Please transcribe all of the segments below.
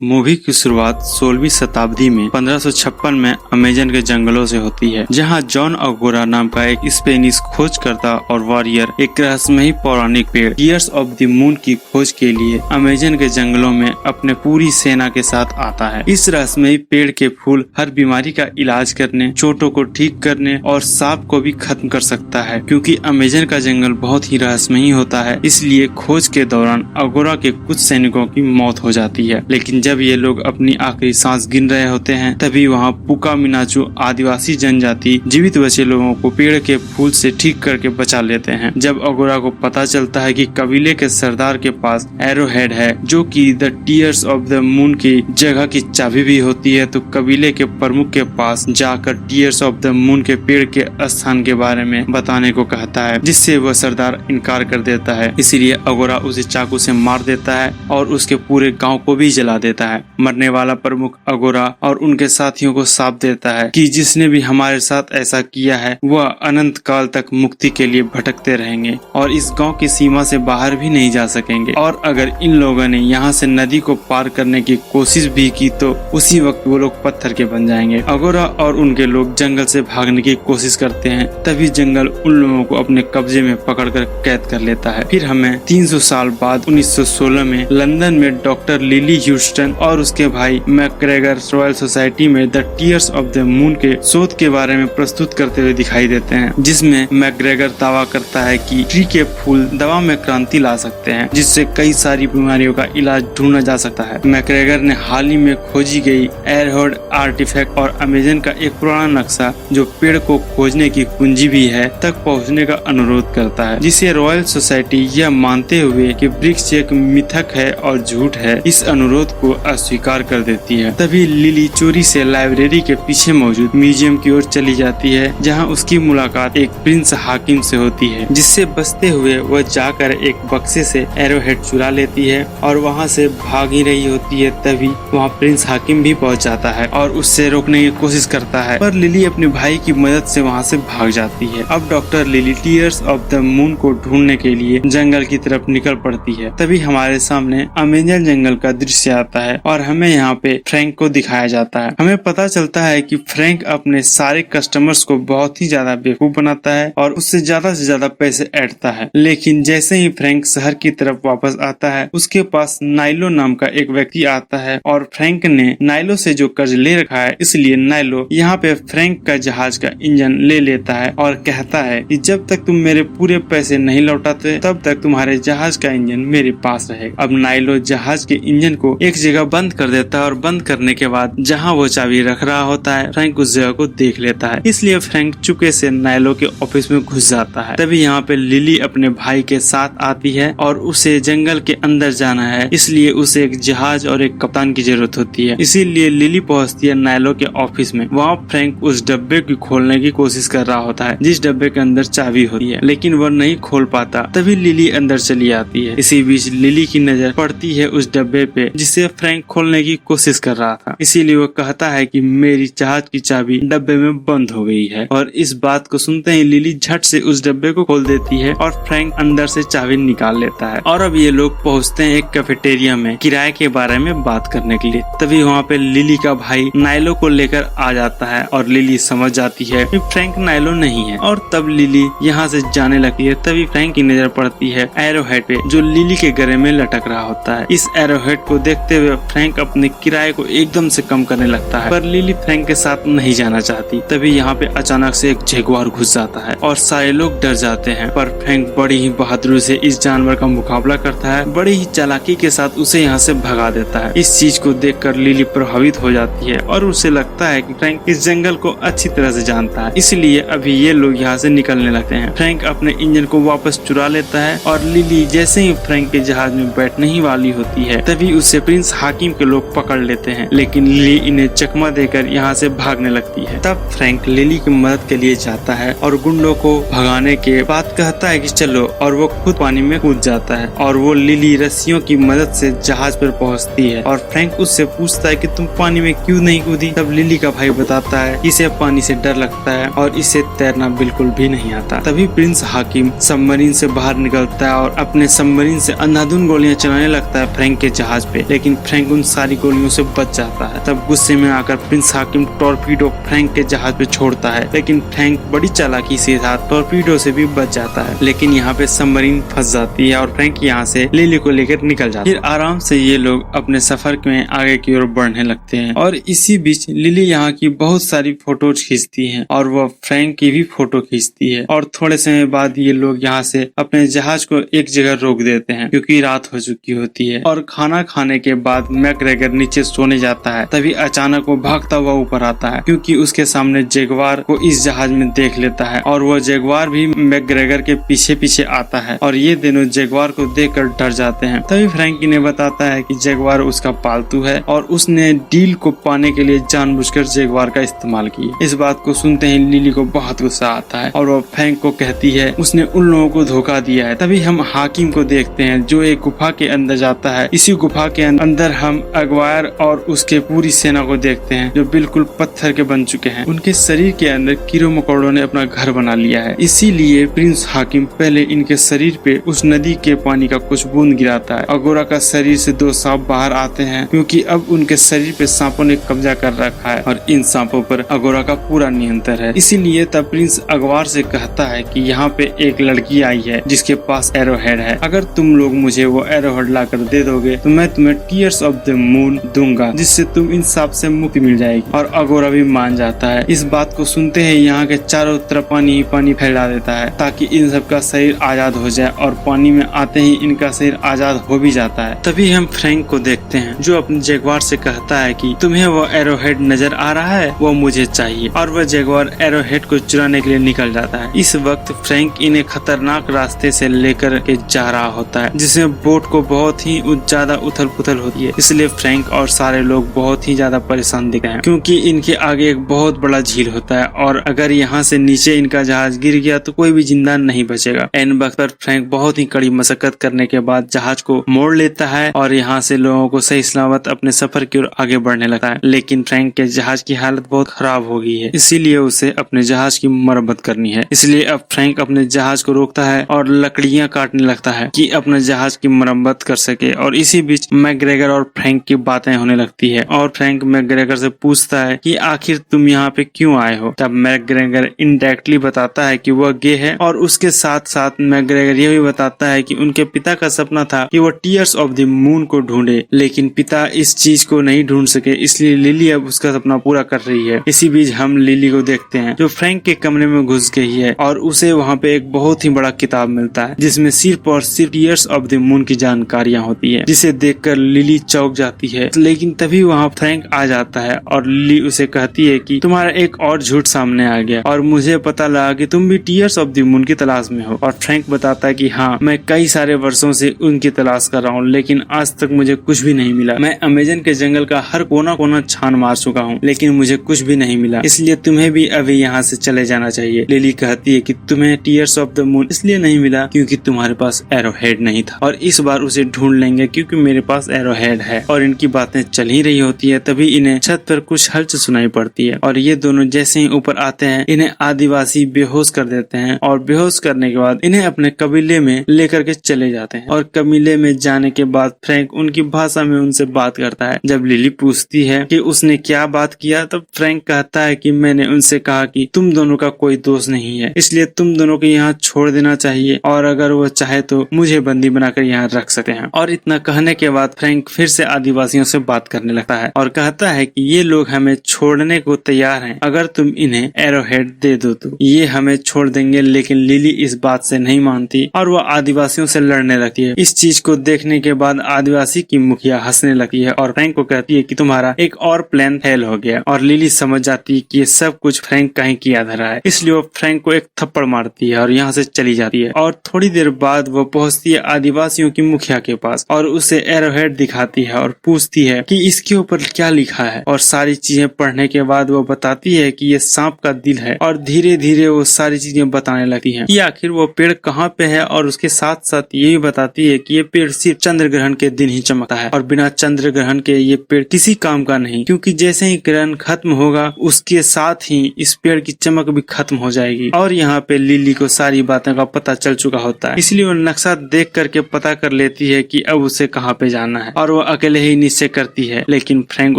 Movie की शुरुआत 16वीं शताब्दी में 1556 में अमेजन के जंगलों से होती है, जहां जॉन अगोरा नाम का एक स्पेनिश खोजकर्ता और वॉरियर एक रहस्यमयी पौराणिक पेड़ टीयर्स ऑफ द मून की खोज के लिए अमेजन के जंगलों में अपने पूरी सेना के साथ आता है। इस रहस्यमयी पेड़ के फूल हर बीमारी का इलाज करने, चोटों को ठीक करने और सांप को भी खत्म कर सकता है। क्योंकि अमेजन का जंगल बहुत ही रहस्यमयी होता है, इसलिए खोज के दौरान अगोरा के कुछ सैनिकों की मौत हो जाती है। लेकिन जब ये लोग अपनी आखिरी सांस गिन रहे होते हैं, तभी वहाँ पुका मिनाचू आदिवासी जनजाति जीवित बचे लोगों को पेड़ के फूल से ठीक करके बचा लेते हैं। जब अगोरा को पता चलता है कि कबीले के सरदार के पास एरोहेड है, जो कि the tears of the moon की जगह की चाबी भी होती है, तो कबीले के प्रमुख के पास जाकर टीयर्स ऑफ द मून के पेड़ के स्थान के बारे में बताने को कहता है, जिससे वह सरदार इनकार कर देता है। इसीलिए अगोरा उसे चाकू से मार देता है और उसके पूरे गांव को भी जला देता है। मरने वाला प्रमुख अगोरा और उनके साथियों को शाप देता है कि जिसने भी हमारे साथ ऐसा किया है वह अनंत काल तक मुक्ति के लिए भटकते रहेंगे और इस गांव की सीमा से बाहर भी नहीं जा सकेंगे। और अगर इन लोगों ने यहाँ से नदी को पार करने की कोशिश भी की तो उसी वक्त वो लोग पत्थर के बन जाएंगे। अगोरा और उनके लोग जंगल से भागने की कोशिश करते हैं, तभी जंगल उन लोगों को अपने कब्जे में पकड़कर कैद कर लेता है। फिर हमें 300 साल बाद 1916 में लंदन में डॉक्टर लिली ह्यूस्टन और उसके भाई मैकग्रेगर रॉयल सोसाइटी में the tears of the moon के शोध के बारे में प्रस्तुत करते हुए दिखाई देते हैं, जिसमें मैकग्रेगर दावा करता है कि ट्री के फूल दवा में क्रांति ला सकते हैं, जिससे कई सारी बीमारियों का इलाज ढूंढा जा सकता है। मैकग्रेगर ने हाल ही में खोजी गई एरोहेड आर्टिफैक्ट और अमेजन का एक पुराना नक्शा, जो पेड़ को खोजने की कुंजी भी है, तक पहुँचने का अनुरोध करता है, जिसे रॉयल सोसाइटी यह मानते हुए कि वृक्ष एक मिथक है और झूठ है, इस अनुरोध को अस्वीकार कर देती है। तभी लिली चोरी से लाइब्रेरी के पीछे मौजूद म्यूजियम की ओर चली जाती है, जहां उसकी मुलाकात एक प्रिंस हाकिम से होती है, जिससे बचते हुए वह जाकर एक बक्से से एरोहेड चुरा लेती है और वहां से भाग ही रही होती है। तभी वहां प्रिंस हाकिम भी पहुंच जाता है और उससे रोकने की कोशिश करता है, पर लिली अपने भाई की मदद से वहां से भाग जाती है। अब doctor lily tears of the moon को ढूंढने के लिए जंगल की तरफ निकल पड़ती है। तभी हमारे सामने अमेजन जंगल का दृश्य आता है और हमें यहाँ पे फ्रैंक को दिखाया जाता है। हमें पता चलता है कि फ्रैंक अपने सारे कस्टमर्स को बहुत ही ज्यादा बेवकूफ बनाता है और उससे ज्यादा पैसे ऐंठता है। लेकिन जैसे ही फ्रैंक शहर की तरफ वापस आता है, उसके पास नाइलो नाम का एक व्यक्ति आता है और फ्रैंक ने नाइलो से जो कर्ज ले रखा है, इसलिए नाइलो यहाँ पे फ्रैंक का जहाज का इंजन ले लेता है और कहता है कि जब तक तुम मेरे पूरे पैसे नहीं लौटाते तब तक तुम्हारे जहाज का इंजन मेरे पास रहेगा। अब नाइलो जहाज के इंजन को एक जगह बंद कर देता है और बंद करने के बाद जहाँ वो चाबी रख रहा होता है, फ्रैंक उस जगह को देख लेता है। इसलिए फ्रैंक चुपके से नाइलो के ऑफिस में घुस जाता है। तभी यहाँ पे लिली अपने भाई के साथ आती है और उसे जंगल के अंदर जाना है, इसलिए उसे एक जहाज और एक कप्तान की जरूरत होती है। इसीलिए लिली पहुँचती है नाइलो के ऑफिस में। वहाँ फ्रैंक उस डब्बे की खोलने की कोशिश कर रहा होता है, जिस डब्बे के अंदर चाबी होती है, लेकिन वह नहीं खोल पाता। तभी लिली अंदर चली आती है। इसी बीच लिली की नजर पड़ती है उस डब्बे पे, जिसे फ्रैंक खोलने की कोशिश कर रहा था। इसीलिए वो कहता है कि मेरी जहाज की चाबी डब्बे में बंद हो गई है। और इस बात को सुनते ही लिली झट से उस डब्बे को खोल देती है और फ्रैंक अंदर से चाबी निकाल लेता है। और अब ये लोग पहुँचते हैं एक कैफेटेरिया में किराए के बारे में बात करने के लिए। तभी वहाँ पे लिली का भाई नाइलो को लेकर आ जाता है और लिली समझ जाती है कि फ्रैंक नाइलो नहीं है। और तब लिली यहाँ से जाने लगती है। तभी फ्रैंक की नजर पड़ती है एरोहेड पे, जो लिली के गले में लटक रहा होता है। इस एरोहेड को देखते हुए फ्रैंक अपने किराए को एकदम से कम करने लगता है, पर लिली फ्रैंक के साथ नहीं जाना चाहती। तभी यहाँ पे अचानक से एक जगुआर घुस जाता है और सारे लोग डर जाते हैं, पर फ्रैंक बड़ी ही बहादुरी से इस जानवर का मुकाबला करता है, बड़ी ही चालाकी के साथ उसे यहाँ से भगा देता है। इस चीज को देखकर लिली प्रभावित हो जाती है और उसे लगता है कि फ्रैंक इस जंगल को अच्छी तरह से जानता है, इसलिए अभी ये लोग यहाँ से निकलने लगते हैं। फ्रैंक अपने इंजन को वापस चुरा लेता है और लिली जैसे ही फ्रैंक के जहाज में बैठने ही वाली होती है, तभी उसे प्रिंस हाकिम के लोग पकड़ लेते हैं। लेकिन लिली इन्हें चकमा देकर यहाँ से भागने लगती है। तब फ्रैंक लिली की मदद के लिए जाता है और गुंडों को भगाने के बाद कहता है कि चलो, और वो खुद पानी में कूद जाता है और वो लिली रस्सियों की मदद से जहाज पर पहुँचती है। और फ्रैंक उससे पूछता है कि तुम पानी में क्यों नहीं कूदी। तब लिली का भाई बताता है इसे पानी से डर लगता है और इसे तैरना बिल्कुल भी नहीं आता। तभी प्रिंस हाकिम सबमरीन से बाहर निकलता है और अपने सबमरीन से अंधाधुंध गोलियां चलाने लगता है फ्रैंक के जहाज पे। लेकिन फ्रैंक उन सारी गोलियों से बच जाता है। तब गुस्से में आकर प्रिंस हाकिम टॉर्पीडो फ्रैंक के जहाज पे छोड़ता है, लेकिन फ्रैंक बड़ी चालाकी से था टॉर्पीडो से भी बच जाता है। लेकिन यहाँ पे सबमरीन फंस जाती है और फ्रैंक यहाँ से लिली को लेकर निकल जाता है। फिर आराम से ये लोग अपने सफर में आगे की ओर बढ़ने लगते हैं और इसी बीच लिली यहाँ की बहुत सारी फोटोज खींचती है और वह फ्रैंक की भी फोटो खींचती है। और थोड़े समय बाद ये लोग यहाँ से अपने जहाज को एक जगह रोक देते हैं क्योंकि रात हो चुकी होती है। और खाना खाने के बाद मैकग्रेगर नीचे सोने जाता है, तभी अचानक वो भागता हुआ ऊपर आता है क्योंकि उसके सामने जगुआर को इस जहाज में देख लेता है और वह जगुआर भी मैकग्रेगर के पीछे पीछे आता है और ये दोनों जगुआर को देखकर डर जाते हैं। तभी फ्रैंकी ने बताता है कि जगुआर उसका पालतू है और उसने डील को पाने के लिए जानबूझकर जगुआर का इस्तेमाल किया। इस बात को सुनते ही लिली को बहुत गुस्सा आता है और वह फ्रैंक को कहती है उसने उन लोगों को धोखा दिया है। तभी हम हाकिम को देखते हैं जो एक गुफा के अंदर जाता है। इसी गुफा के अंदर हम अगवायर और उसके पूरी सेना को देखते हैं जो बिल्कुल पत्थर के बन चुके हैं। उनके शरीर के अंदर कीड़ों मकोड़ों ने अपना घर बना लिया है। इसीलिए प्रिंस हाकिम पहले इनके शरीर पे उस नदी के पानी का कुछ बूंद गिराता है। अगोरा का शरीर से 2 सांप बाहर आते हैं क्योंकि अब उनके शरीर पे सांपों ने कब्जा कर रखा है और इन सांपों पर अगोरा का पूरा नियंत्रण है। इसीलिए तब प्रिंस अगवार से कहता है कि यहाँ पे एक लड़की आई है जिसके पास एरोहेड है। अगर तुम लोग मुझे वो एरोहेड लाकर दे दोगे तो मैं तुम्हें टीयर्स ऑफ द मून दूंगा जिससे तुम इन सांप से मुक्ति मिल जाएगी। और अगोरा भी मान जाता है। इस बात को सुनते ही यहाँ के चारों तरफ पानी ही पानी फैला देता है ताकि इन सब का शरीर आजाद हो जाए और पानी में आते ही इनका शरीर आजाद हो भी जाता है। तभी हम फ्रैंक को देखते हैं जो अपने जगुआर से कहता है कि तुम्हें वो एरोहेड नजर आ रहा है, वो मुझे चाहिए। और वह जगुआर एरोहेड को चुराने के लिए निकल जाता है। इस वक्त फ्रैंक इन्हें खतरनाक रास्ते से लेकर के जा रहा होता है जिसमें बोट को बहुत ही ज्यादा उथल पुथल होती है। इसलिए फ्रैंक और सारे लोग बहुत ही ज्यादा परेशान दिखते हैं क्योंकि इनके आगे एक बहुत बड़ा झील होता है और अगर यहाँ से नीचे इनका जहाज गिर गया तो कोई भी जिंदा नहीं बचेगा। एन वक्त पर फ्रैंक बहुत ही कड़ी मशक्कत करने के बाद जहाज को मोड़ लेता है और यहाँ से लोगों को सही सलामत अपने सफर की ओर आगे बढ़ने लगता है। लेकिन फ्रैंक के जहाज की हालत बहुत खराब हो गई है, इसीलिए उसे अपने जहाज की मरम्मत करनी है। इसलिए अब फ्रैंक अपने जहाज को रोकता है और लकड़ियां काटने लगता है कि अपने जहाज की मरम्मत कर सके। और इसी बीच मैकग्रेगर और फ्रैंक की बातें होने लगती है और फ्रैंक मैकग्रेगर से पूछता है कि आखिर तुम यहाँ पे क्यों आए हो। तब मैकग्रेगर इनडायरेक्टली बताता है कि वह गे है और उसके साथ साथ मैकग्रेगर यह भी बताता है कि उनके पिता का सपना था कि वह टीयर्स ऑफ द मून को ढूंढे, लेकिन पिता इस चीज को नहीं ढूंढ सके, इसलिए लिली अब उसका सपना पूरा कर रही है। इसी बीच हम लिली को देखते हैं जो फ्रैंक के कमरे में घुस गई है और उसे वहाँ पे एक बहुत ही बड़ा किताब मिलता है जिसमें सिर्फ और सिर्फ टीयर्स ऑफ द मून की जानकारियां होती है, जिसे देखकर लिली चौंक जाती है। लेकिन तभी वहाँ फ्रैंक आ जाता है और लिली उसे कहती है कि तुम्हारा एक और झूठ सामने आ गया और मुझे पता लगा कि तुम भी टीयर्स ऑफ द मून की तलाश में हो। और फ्रैंक बताता है कि हाँ, मैं कई सारे वर्षों से उनकी तलाश कर रहा हूँ लेकिन आज तक मुझे कुछ भी नहीं मिला। मैं अमेजन के जंगल का हर कोना कोना छान मार चुका हूँ लेकिन मुझे कुछ भी नहीं मिला, इसलिए तुम्हें भी अभी यहाँ से चले जाना चाहिए। लिली कहती है कि तुम्हें टीयर्स ऑफ द मून इसलिए नहीं मिला क्योंकि तुम्हारे पास एरोहेड नहीं था और इस बार उसे ढूंढ लेंगे क्योंकि मेरे पास एरोहेड है। और इनकी बातें चल ही रही होती है तभी इन्हें छत पर कुछ हलचल सुनाई पड़ती है और ये दोनों जैसे ही ऊपर आते हैं इन्हें आदिवासी बेहोश कर देते हैं और बेहोश करने के बाद इन्हें अपने कबीले में लेकर के चले जाते हैं। और कबीले में जाने के बाद फ्रैंक उनकी भाषा में उनसे बात करता है। जब लिली पूछती है कि उसने क्या बात किया तब फ्रैंक कहता है कि मैंने उनसे कहा कि तुम दोनों का कोई दोष नहीं है, इसलिए तुम दोनों को यहाँ छोड़ देना चाहिए और अगर वो चाहे तो मुझे बंदी बनाकर यहाँ रख सकते हैं। और इतना कहने के बाद फ्रैंक फिर से आदिवासियों से बात करने लगता है और कहता है कि ये लोग हमें छोड़ने को तैयार हैं, अगर तुम इन्हें एरोहेड दे दो तो ये हमें छोड़ देंगे। लेकिन लिली इस बात से नहीं मानती और वो आदिवासियों से लड़ने लगती है। इस चीज को देखने के बाद आदिवासी की मुखिया हंसने लगती है और फ्रैंक को कहती है कि तुम्हारा एक और प्लान फेल हो गया। और लिली समझ जाती है कि ये सब कुछ फ्रैंक का ही किया धरा है, इसलिए वो फ्रैंक को एक थप्पड़ मारती है और यहाँ से चली जाती है। और थोड़ी देर बाद वो पहुँचती है आदिवासियों की मुखिया के पास और उसे एरोहेड दिखाती है और पूछती है कि इसके ऊपर क्या लिखा है। और सारी चीजें पढ़ने के बाद वो बताती है कि ये सांप का दिल है और धीरे धीरे वो सारी चीजें बताने लगती है कि आखिर वो पेड़ कहाँ पे है। और उसके साथ साथ ये भी बताती है कि ये पेड़ सिर्फ चंद्र ग्रहण के दिन ही चमकता है और बिना चंद्र ग्रहण के ये पेड़ किसी काम का नहीं, क्योंकि जैसे ही ग्रहण खत्म होगा उसके साथ ही इस पेड़ की चमक भी खत्म हो जाएगी। और यहाँ पे लिली को सारी बातों का पता चल चुका होता है, इसलिए वो नक्शा देख करके पता कर लेती है कि अब उसे कहाँ पे जाना है और वो वो अकेले ही निश्चय करती है, लेकिन फ्रैंक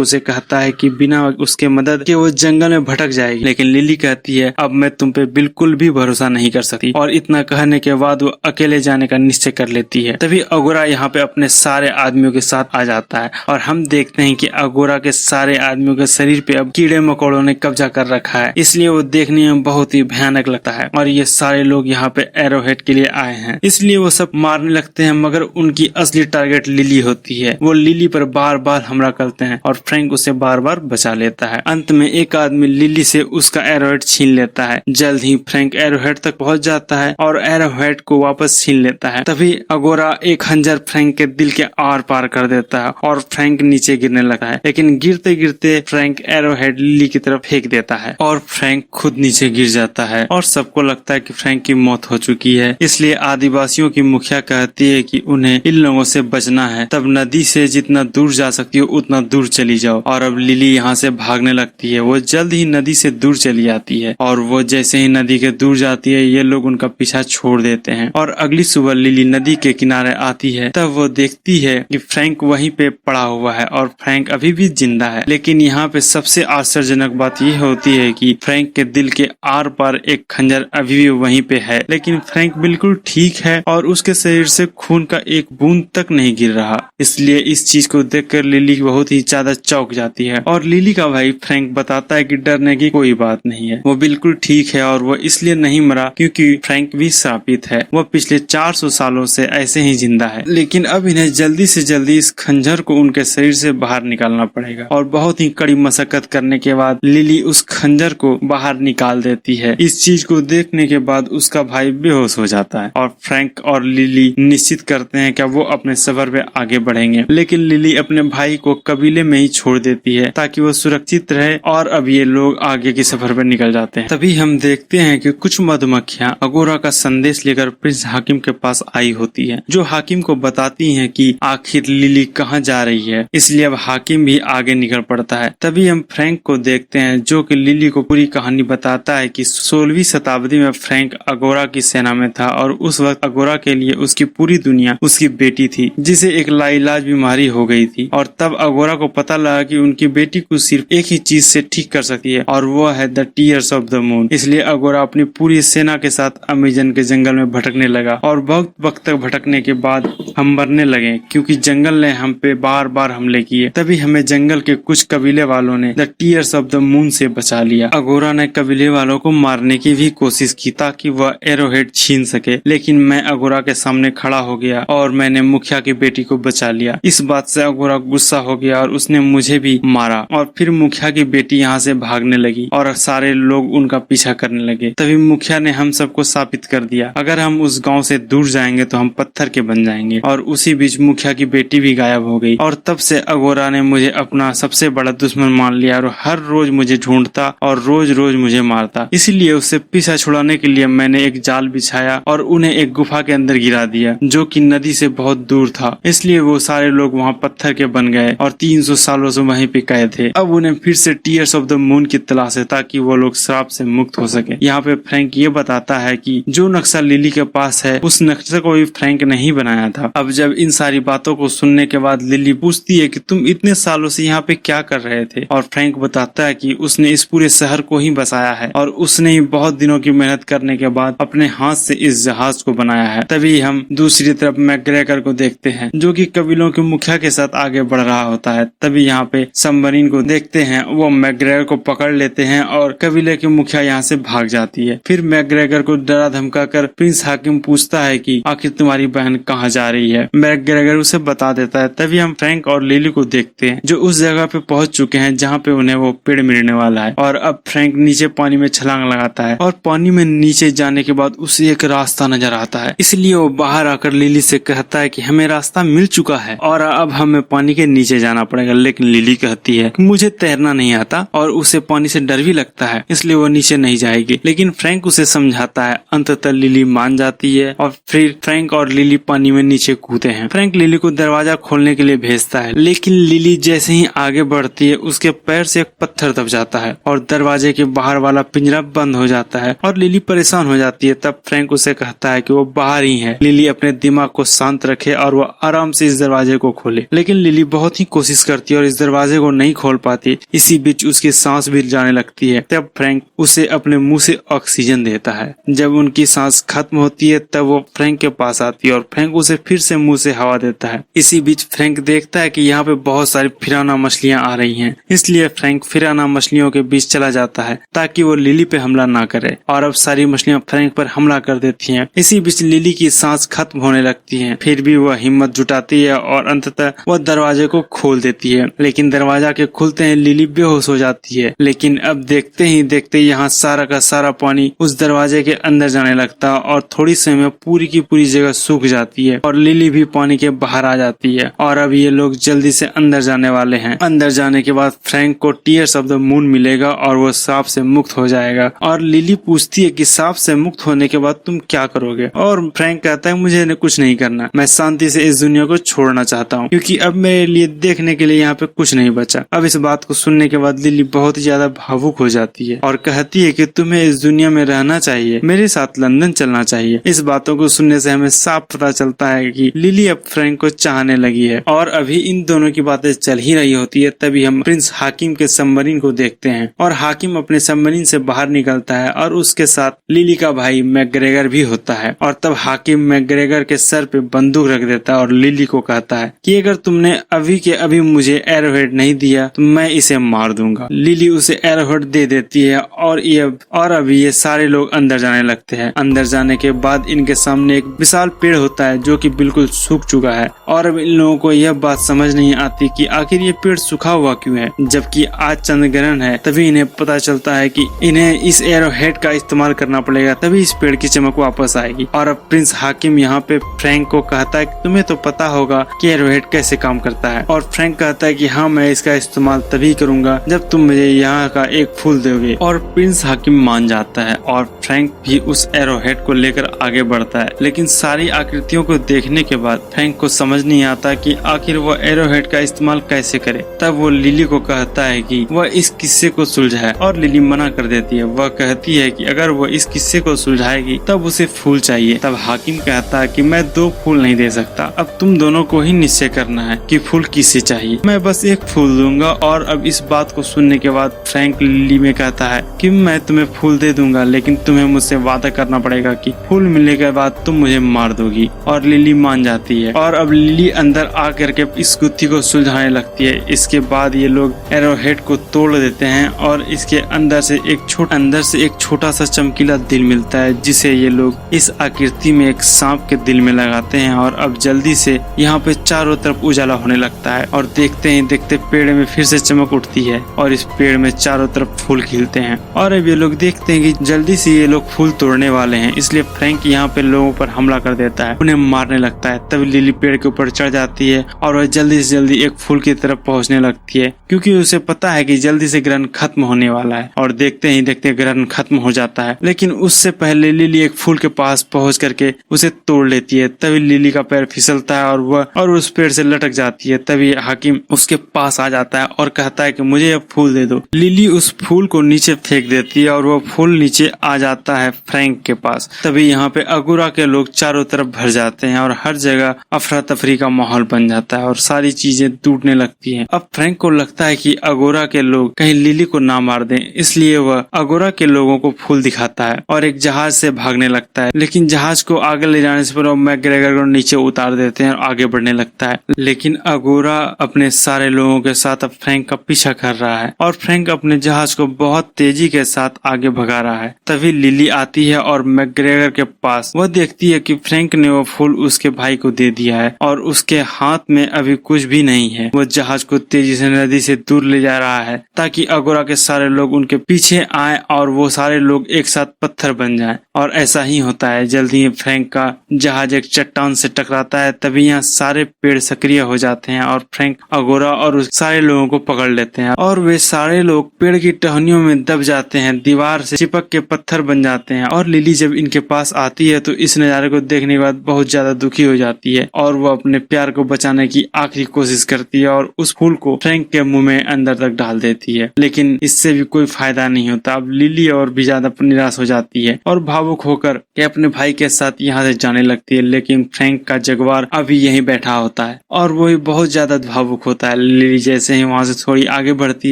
उसे कहता है कि बिना उसके मदद के वो जंगल में भटक जाएगी। लेकिन लिली कहती है अब मैं तुम पे बिल्कुल भी भरोसा नहीं कर सकती, और इतना कहने के बाद वो अकेले जाने का निश्चय कर लेती है। तभी अगोरा यहाँ पे अपने सारे आदमियों के साथ आ जाता है और हम देखते हैं कि अगोरा के सारे आदमियों के शरीर पे अब कीड़े मकोड़ों ने कब्जा कर रखा है, इसलिए वो देखने में बहुत ही भयानक लगता है। और ये सारे लोग यहाँ पे एरोहेड के लिए आए हैं, इसलिए वो सब मारने लगते हैं, मगर उनकी असली टारगेट लिली होती है। वो लिली पर बार बार हमला करते हैं और फ्रैंक उसे बार बार बचा लेता है। अंत में एक आदमी लिली से उसका एरोहेड छीन लेता है। जल्द ही फ्रैंक एरोहेड तक पहुंच जाता है और एरोहेड को वापस छीन लेता है। तभी अगोरा एक खंजर फ्रैंक के दिल के आर पार कर देता है और फ्रैंक नीचे गिरने लगता है, लेकिन गिरते गिरते फ्रैंक एरोहेड लिली की तरफ फेंक देता है और फ्रैंक खुद नीचे गिर जाता है और सबको लगता है कि फ्रैंक की मौत हो चुकी है। इसलिए आदिवासियों की मुखिया कहती है कि उन्हें इन लोगों से बचना है, तब नदी से जितना दूर जा सकती हो उतना दूर चली जाओ। और अब लिली यहाँ से भागने लगती है। वो जल्द ही नदी से दूर चली जाती है और वो जैसे ही नदी के दूर जाती है ये लोग उनका पीछा छोड़ देते हैं। और अगली सुबह लिली नदी के किनारे आती है, तब वो देखती है कि फ्रैंक वहीं पे पड़ा हुआ है और फ्रैंक अभी भी जिंदा है। लेकिन यहाँ पे सबसे आश्चर्यजनक बात यह होती है कि फ्रैंक के दिल के आर पार एक खंजर अभी भी वहीं पे है, लेकिन फ्रैंक बिल्कुल ठीक है और उसके शरीर से खून का एक बूंद तक नहीं गिर रहा। इसलिए इस चीज को देखकर लिली बहुत ही ज्यादा चौंक जाती है और लिली का भाई फ्रैंक बताता है कि डरने की कोई बात नहीं है, वो बिल्कुल ठीक है और वो इसलिए नहीं मरा क्योंकि फ्रैंक भी श्रापित है। वो पिछले 400 सालों से ऐसे ही जिंदा है, लेकिन अब इन्हें जल्दी से जल्दी इस खंजर को उनके शरीर से बाहर निकालना पड़ेगा। और बहुत ही कड़ी मशक्कत करने के बाद लिली उस खंजर को बाहर निकाल देती है। इस चीज को देखने के बाद उसका भाई बेहोश हो जाता है और फ्रैंक और लिली निश्चित करते हैं कि वो अपने सफर पे आगे बढ़ेंगे। लेकिन लिली अपने भाई को कबीले में ही छोड़ देती है ताकि वो सुरक्षित रहे और अब ये लोग आगे के सफर पे निकल जाते हैं। तभी हम देखते हैं कि कुछ मधुमक्खियां अगोरा का संदेश लेकर प्रिंस हाकिम के पास आई होती है, जो हाकिम को बताती हैं कि आखिर लिली कहाँ जा रही है। इसलिए अब हाकिम भी आगे निकल पड़ता है। तभी हम फ्रैंक को देखते हैं जो कि लिली को पूरी कहानी बताता है कि 16वीं शताब्दी में फ्रैंक अगोरा की सेना में था और उस वक्त अगोरा के लिए उसकी पूरी दुनिया उसकी बेटी थी, जिसे एक लाइलाज बीमारी हो गई थी। और तब अगोरा को पता लगा कि उनकी बेटी को सिर्फ एक ही चीज से ठीक कर सकती है और वो है the tears of the moon. इसलिए अगोरा अपनी पूरी सेना के साथ अमेजन के जंगल में भटकने लगा और बहुत वक्त तक भटकने के बाद हम मरने लगे क्योंकि जंगल ने हम पे बार बार हमले किए। तभी हमें जंगल के कुछ कबीले वालों ने the tears of the moon से बचा लिया। अगोरा ने कबीले वालों को मारने की भी कोशिश की ताकि वह एरोहेड छीन सके, लेकिन मैं अगोरा के सामने खड़ा हो गया और मैंने मुखिया की बेटी को बचा लिया। इस बात से अगोरा गुस्सा हो गया और उसने मुझे भी मारा और फिर मुखिया की बेटी यहाँ से भागने लगी और सारे लोग उनका पीछा करने लगे। तभी मुखिया ने हम सबको साबित कर दिया अगर हम उस गांव से दूर जाएंगे तो हम पत्थर के बन जाएंगे। और उसी बीच मुखिया की बेटी भी गायब हो गई और तब से अगोरा ने मुझे अपना सबसे बड़ा दुश्मन मान लिया और हर रोज मुझे ढूंढता और रोज रोज मुझे मारता। इसीलिए उससे पीछा छुड़ाने के लिए मैंने एक जाल बिछाया और उन्हें एक गुफा के अंदर गिरा दिया जो कि नदी से बहुत दूर था। इसलिए वो सारे लोग वहाँ पत्थर के बन गए और 300 सालों से वहीं पे कैद थे। अब उन्हें फिर से टीयर्स ऑफ द मून की तलाश है ताकि वो लोग श्राप से मुक्त हो सके। यहाँ पे फ्रैंक ये बताता है कि जो नक्शा लिली के पास है उस नक्शे को भी फ्रैंक ने ही बनाया था। अब जब इन सारी बातों को सुनने के बाद लिली पूछती है कि तुम इतने सालों से यहाँ पे क्या कर रहे थे, और फ्रैंक बताता है कि उसने इस पूरे शहर को ही बसाया है और उसने ही बहुत दिनों की मेहनत करने के बाद अपने हाथ से इस जहाज को बनाया है। तभी हम दूसरी तरफ मैकग्रेगर को देखते हैं जो कि कबीलों के मुखिया के साथ आगे बढ़ रहा होता है। तभी यहाँ पे सबमरीन को देखते हैं, वो मैकग्रेगर को पकड़ लेते हैं और कबीले की मुखिया यहाँ से भाग जाती है। फिर मैकग्रेगर को डरा धमका कर प्रिंस हाकिम पूछता है कि आखिर तुम्हारी बहन कहाँ जा रही है। मैकग्रेगर उसे बता देता है। तभी हम फ्रैंक और लिली को देखते हैं जो उस जगह पे पहुंच चुके हैं जहाँ पे उन्हें वो पेड़ मिलने वाला है। और अब फ्रैंक नीचे पानी में छलांग लगाता है और पानी में नीचे जाने के बाद उसे एक रास्ता नजर आता है। इसलिए वो बाहर आकर लिली से कहता है कि हमें रास्ता मिल चुका है और अब हमें पानी के नीचे जाना पड़ेगा। लेकिन लिली कहती है कि मुझे तैरना नहीं आता और उसे पानी से डर भी लगता है, इसलिए वो नीचे नहीं जाएगी। लेकिन फ्रैंक उसे समझाता है। अंततः लिली मान जाती है और फिर फ्रैंक और लिली पानी में नीचे कूदते हैं। फ्रैंक लिली को दरवाजा खोलने के लिए भेजता है, लेकिन लिली जैसे ही आगे बढ़ती है उसके पैर से एक पत्थर दब जाता है और दरवाजे के बाहर वाला पिंजरा बंद हो जाता है और लिली परेशान हो जाती है। तब फ्रैंक उसे कहता है कि वो बाहर ही है। लिली अपने दिमाग को शांत रखे और वो आराम से इस दरवाजे को खोले, लेकिन लिली बहुत ही कोशिश करती है और इस दरवाजे को नहीं खोल पाती। इसी बीच उसकी सांस भी जाने लगती है। तब फ्रैंक उसे अपने मुंह से ऑक्सीजन देता है। जब उनकी सांस खत्म होती है तब वो फ्रैंक के पास आती है और फ्रैंक उसे फिर से मुंह से हवा देता है। इसी बीच फ्रैंक देखता है कि यहाँ पे बहुत सारी फिरौना मछलियां आ रही हैं, इसलिए फ्रैंक फिरौना मछलियों के बीच चला जाता है ताकि वो लिली पे हमला ना करे, और अब सारी मछलियां फ्रैंक पर हमला कर देती हैं। इसी बीच लिली की सांस खत्म होने लगती है, फिर भी वह हिम्मत जुटाती है और अंततः वह दरवाजे को खोल देती है। लेकिन दरवाजा के खुलते ही लिली बेहोश हो जाती है। लेकिन अब देखते ही देखते यहाँ सारा का सारा पानी उस दरवाजे के अंदर जाने लगता है और थोड़ी समय में पूरी की पूरी जगह सूख जाती है और लिली भी पानी के बाहर आ जाती है। और अब ये लोग जल्दी से अंदर जाने वाले हैं। अंदर जाने के बाद फ्रैंक को टीयर्स ऑफ द मून मिलेगा और वो सांप से मुक्त हो जाएगा। और लिली पूछती है कि सांप से मुक्त होने के बाद तुम क्या करोगे? और फ्रैंक कहता है मुझे कुछ नहीं करना, मैं शांति से इस दुनिया को छोड़ना चाहता हूँ, क्योंकि अब मेरे लिए देखने के लिए यहाँ पे कुछ नहीं बचा। अब इस बात को सुनने के बाद लिली बहुत ही ज्यादा भावुक हो जाती है और कहती है कि तुम्हें इस दुनिया में रहना चाहिए, मेरे साथ लंदन चलना चाहिए। इस बातों को सुनने से हमें साफ पता चलता है कि लिली अब फ्रैंक को चाहने लगी है। और अभी इन दोनों की बातें चल ही रही होती है, तभी हम प्रिंस हाकिम के सबमरीन को देखते हैं और हाकिम अपने सबमरीन से बाहर निकलता है और उसके साथ लिली का भाई मैकग्रेगर भी होता है। और तब हाकिम मैकग्रेगर के सर पे बंदूक रख देता है और लिली को कहता है कि अगर तुमने अभी के अभी मुझे एरोहेड नहीं दिया तो मैं इसे मार दूंगा। लिली उसे एरोहेड दे देती है और अभी ये सारे लोग अंदर जाने लगते हैं। अंदर जाने के बाद इनके सामने एक विशाल पेड़ होता है जो कि बिल्कुल सूख चुका है और अब इन लोगों को यह बात समझ नहीं आती कि आखिर ये पेड़ सूखा हुआ क्यों है, जबकि आज चंद्र ग्रहण है। तभी इन्हें पता चलता है कि इन्हें इस एरोहेड का इस्तेमाल करना पड़ेगा, तभी इस पेड़ की चमक वापस आएगी। और अब प्रिंस हाकिम यहाँ पे फ्रैंक को कहता है कि तुम्हें तो पता होगा कि एरोहेड कैसे काम करता है। और फ्रैंक कहता है कि हाँ, मैं इसका इस्तेमाल तभी करूंगा जब तुम मुझे यहाँ का एक फूल दोगे। और प्रिंस हाकिम मान जाता है और फ्रैंक भी उस एरोहेड को लेकर आगे बढ़ता है। लेकिन सारी आकृतियों को देखने के बाद फ्रैंक को समझ नहीं आता कि आखिर वो एरोहेड का इस्तेमाल कैसे करे। तब वो लिली को कहता है कि वह इस किस्से को सुलझाए और लिली मना कर देती है। वह कहती है कि अगर वो इस किस्से को सुलझाएगी तब उसे फूल चाहिए। तब हाकिम कहता है कि मैं 2 फूल नहीं दे सकता, अब तुम दोनों को ही निश्चय करना है कि फूल किसे चाहिए, मैं बस एक फूल दूंगा। और अब इस बात को सुनने के बाद फ्रैंक लिली में कहता है कि मैं तुम्हें फूल दे दूंगा, लेकिन तुम्हें मुझसे वादा करना पड़ेगा कि फूल मिलने के बाद तुम मुझे मार दोगी। और लिली मान जाती है और अब लिली अंदर आकर के इस गुत्थी को सुलझाने लगती है। इसके बाद ये लोग एरोहेड को तोड़ देते हैं और इसके अंदर से एक छोटा सा चमकीला दिल मिलता है, जिसे ये लोग इस आकृति में एक सांप के दिल में लगाते हैं। और अब जल्दी से यहाँ पे चारों तरफ उजाला होने लगता है और देखते ही देखते पेड़ में फिर से चमक उठती है और इस पेड़ में चारों तरफ फूल खिलते हैं। और अब ये लोग देखते हैं कि जल्दी से ये लोग फूल तोड़ने वाले हैं, इसलिए फ्रैंक यहाँ पे लोगों पर हमला कर देता है, उन्हें मारने लगता है। तब लिली पेड़ के ऊपर चढ़ जाती है और वह जल्दी से जल्दी एक फूल की तरफ पहुंचने लगती है, क्योंकि उसे पता है कि जल्दी से ग्रहण खत्म होने वाला है। और देखते ही देखते ग्रहण खत्म हो जाता है, लेकिन उससे पहले लिली एक फूल के पास पहुंच करके उसे तोड़ लेती है। तभी लिली का पैर फिसलता है और उस पेड़ से लटक जाती है। तभी हाकिम उसके पास आ जाता है और कहता है कि मुझे अब फूल दे दो। लिली उस फूल को नीचे फेंक देती है और वो फूल नीचे आ जाता है फ्रैंक के पास। तभी यहाँ पे अगोरा के लोग चारों तरफ भर जाते हैं और हर जगह अफरा तफरी का माहौल बन जाता है और सारी चीजें टूटने लगती हैं। अब फ्रैंक को लगता है कि अगोरा के लोग कहीं लिली को ना मार दें, इसलिए वह अगोरा के लोगों को फूल दिखाता है और एक जहाज से भागने लगता है। लेकिन जहाज को आगे ले जाने से पहले मैकग्रेगर को नीचे उतार देते हैं और आगे बढ़ने लगता है। लेकिन अगोरा अपने सारे लोगों के साथ अब फ्रैंक का पीछा कर रहा है और फ्रैंक अपने जहाज को बहुत तेजी के साथ आगे भगा रहा है। तभी लिली आती है और मैकग्रेगर के पास। वह देखती है कि फ्रैंक ने वो फूल उसके भाई को दे दिया है और उसके हाथ में अभी कुछ भी नहीं है। वो जहाज को तेजी से नदी से दूर ले जा रहा है ताकि अगोरा के सारे लोग उनके पीछे आए और वो सारे लोग एक साथ पत्थर बन जाएं। और ऐसा ही होता है। जल्दी ही फ्रैंक का जहाज एक चट्टान से टकराता है। तभी यहाँ सारे पेड़ सक्रिय हो जाते हैं और फ्रैंक अगोरा और उस सारे लोगों को पकड़ लेते हैं और वे सारे लोग पेड़ की टहनियों में दब जाते हैं, दीवार से चिपक के पत्थर बन जाते हैं। और लिली जब इनके पास आती है तो इस नजारे को देखने के बाद बहुत ज्यादा दुखी हो जाती है और वो अपने प्यार को बचाने की आखिरी कोशिश करती है और उस फूल को फ्रैंक के मुंह में अंदर तक डाल देती है। लेकिन इससे भी कोई फायदा नहीं होता। अब लिली और भी ज्यादा निराश हो जाती है और भावुक होकर के अपने भाई के साथ यहाँ से जाने लगती है। लेकिन फ्रैंक का जगुआर अभी यहीं बैठा होता होता है और वो बहुत ज्यादा भावुक होता है। लिली जैसे ही वहाँ से थोड़ी आगे बढ़ती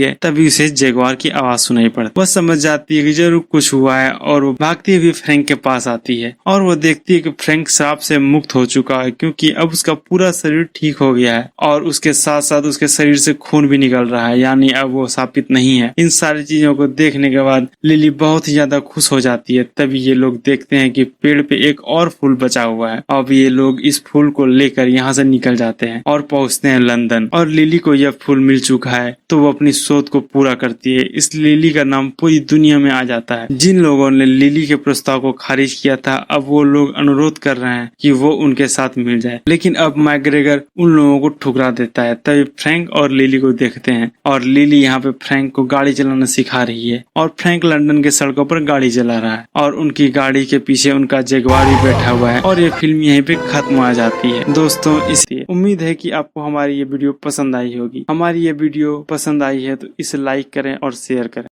है तभी उसे जगुआर की आवाज सुनाई पड़ती है। वह समझ जाती है कि जरूर कुछ हुआ है और वो भागती हुई फ्रैंक के पास आती है और वो देखती है कि फ्रैंक श्राप से मुक्त हो चुका है क्योंकि अब उसका पूरा शरीर ठीक हो गया है और उसके साथ साथ उसके शरीर से खून भी निकल रहा है, यानी अब वो शापित नहीं है। इन सारी चीजों को देखने के बाद लिली बहुत ही ज्यादा खुश हो जाती है। तभी ये लोग देखते हैं कि पेड़ पे एक और फूल बचा हुआ है। अब ये लोग इस फूल को लेकर यहाँ से निकल जाते हैं और पहुँचते हैं लंदन और लिली को यह फूल मिल चुका है तो वो अपनी शोध को पूरा करती है। इस लिली का नाम पूरी दुनिया में आ जाता है। जिन लोगों ने लिली के प्रस्ताव को खारिज किया था अब वो लोग अनुरोध कर रहे हैं कि वो उनके साथ मिल जाए, लेकिन अब मैकग्रेगर उन लोगों को ठुकरा देता है। तभी फ्रैंक और लिली को देखते हैं और लिली यहाँ पे फ्रैंक को गाड़ी चलाना सिखा रही है और फ्रैंक लंदन के सड़कों पर गाड़ी चला रहा है और उनकी गाड़ी के पीछे उनका जगुआर भी बैठा हुआ है और ये फिल्म यहीं पे खत्म हो जाती है। दोस्तों इसलिए उम्मीद है कि आपको हमारी ये वीडियो पसंद आई होगी। हमारी ये वीडियो पसंद आई है तो इसे लाइक करें और शेयर करें।